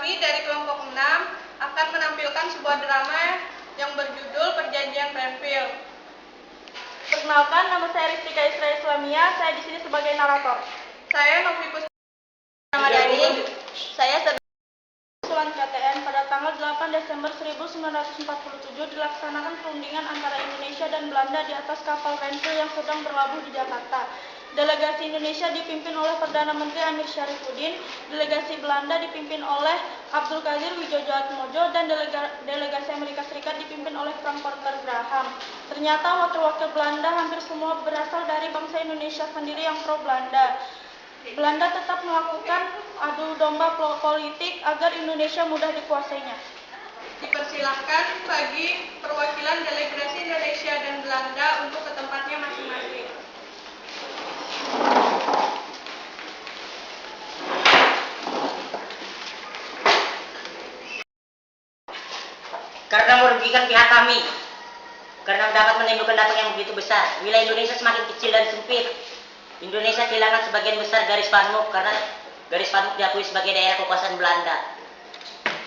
Kami dari kelompok 6 akan menampilkan sebuah drama yang berjudul Perjanjian Renville. Perkenalkan, nama saya Ristika Isra Islamia. Saya di sini sebagai narator. Saya Novi Ramadhani. Saya usulan KTN pada tanggal 8 Desember 1947 dilaksanakan perundingan antara Indonesia dan Belanda di atas kapal Renville yang sedang berlabuh di Jakarta. Delegasi Indonesia dipimpin oleh Perdana Menteri Amir Syarifuddin, delegasi Belanda dipimpin oleh Abdul Qadir Widjojoatmojo, dan delegasi Amerika Serikat dipimpin oleh Frank Porter Graham. Ternyata wakil-wakil Belanda hampir semua berasal dari bangsa Indonesia sendiri yang pro-Belanda. Belanda tetap melakukan adu domba politik agar Indonesia mudah dikuasainya. Dipersilahkan bagi perwakilan delegasi Indonesia dan Belanda untuk ke tempatnya masing-masing. Karena merugikan pihak kami, karena dapat menimbulkan dampak yang begitu besar. Wilayah Indonesia semakin kecil dan sempit. Indonesia kehilangan sebagian besar garis Panmuk karena garis Panmuk diakui sebagai daerah kekuasaan Belanda.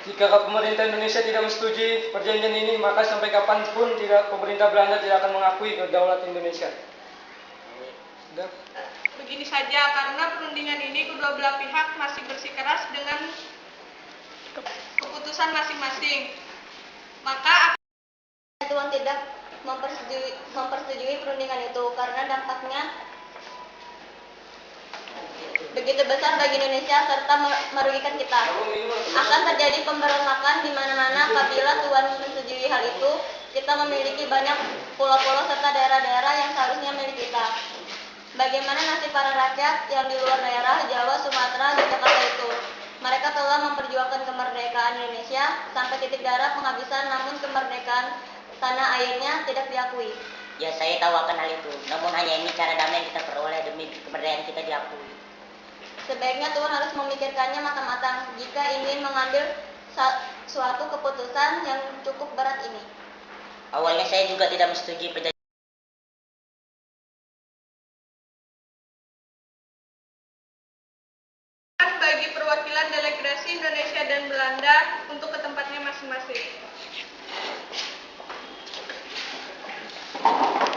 Jika pemerintah Indonesia tidak menyetujui perjanjian ini, maka sampai kapanpun pemerintah Belanda tidak akan mengakui kedaulatan Indonesia. Sudah. Begini saja, karena perundingan ini kedua belah pihak masih bersikeras dengan keputusan masing-masing. Maka Tuan tidak mempersetujui perundingan itu karena dampaknya begitu besar bagi Indonesia serta merugikan kita. Akan terjadi pemberontakan di mana-mana apabila Tuan menyetujui hal itu. Kita memiliki banyak pulau-pulau serta daerah-daerah yang seharusnya milik kita. Bagaimana nasib para rakyat yang di luar daerah Jawa, Sumatera, dan Jakarta itu? Mereka telah memperjuangkan kemerdekaan Indonesia sampai titik darah penghabisan, namun kemerdekaan tanah airnya tidak diakui. Ya, saya tahu akan hal itu. Namun hanya ini cara damai yang kita peroleh demi kemerdekaan kita diakui. Sebaiknya Tuhan harus memikirkannya matang-matang jika ingin mengambil suatu keputusan yang cukup berat ini. Awalnya saya juga tidak menyetujui perjanjian. bagi perwakilan delegasi Indonesia dan Belanda untuk ke tempatnya masing-masing.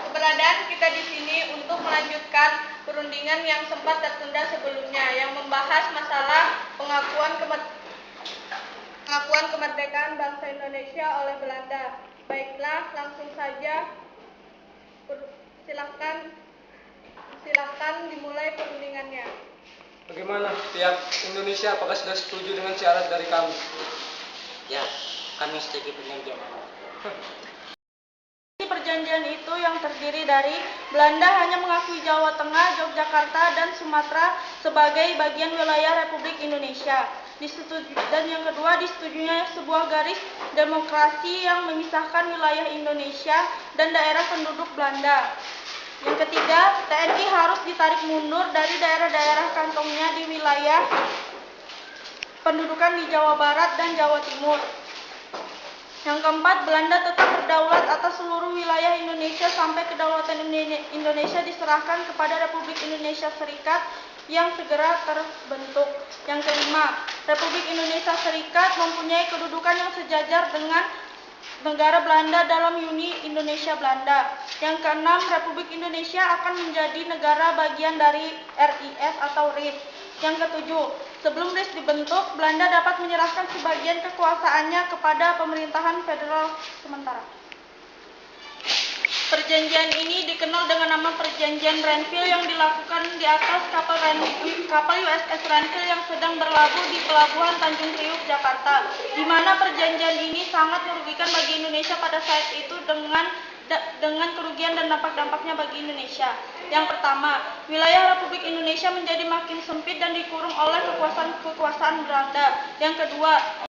Keberadaan kita di sini untuk melanjutkan perundingan yang sempat tertunda sebelumnya yang membahas masalah pengakuan kemerdekaan bangsa Indonesia oleh Belanda. Baiklah, langsung saja silahkan dimulai perundingannya. Bagaimana pihak Indonesia, apakah sudah setuju dengan syarat dari kami? Ya, kami setuju perjanjian. Perjanjian itu yang terdiri dari Belanda hanya mengakui Jawa Tengah, Yogyakarta, dan Sumatera sebagai bagian wilayah Republik Indonesia. Dan yang kedua, disetujuinya sebuah garis demokrasi yang memisahkan wilayah Indonesia dan daerah penduduk Belanda. Yang ketiga, TNI harus ditarik mundur dari daerah-daerah kantongnya di wilayah pendudukan di Jawa Barat dan Jawa Timur. Yang keempat, Belanda tetap berdaulat atas seluruh wilayah Indonesia sampai kedaulatan Indonesia diserahkan kepada Republik Indonesia Serikat yang segera terbentuk. Yang kelima, Republik Indonesia Serikat mempunyai kedudukan yang sejajar dengan negara Belanda dalam Uni Indonesia Belanda. Yang keenam, Republik Indonesia akan menjadi negara bagian dari RIS atau RIS. Yang ketujuh, sebelum RIS dibentuk, Belanda dapat menyerahkan sebagian kekuasaannya kepada pemerintahan federal sementara. Perjanjian ini dikenal dengan nama Perjanjian Renville yang dilakukan di atas kapal USS Renville yang sedang berlabuh di Pelabuhan Tanjung Priuk, Jakarta, di mana perjanjian ini sangat merugikan bagi Indonesia pada saat itu dengan kerugian dan dampak-dampaknya bagi Indonesia. Yang pertama, wilayah Republik Indonesia menjadi makin sempit dan dikurung oleh kekuasaan Belanda. Yang kedua,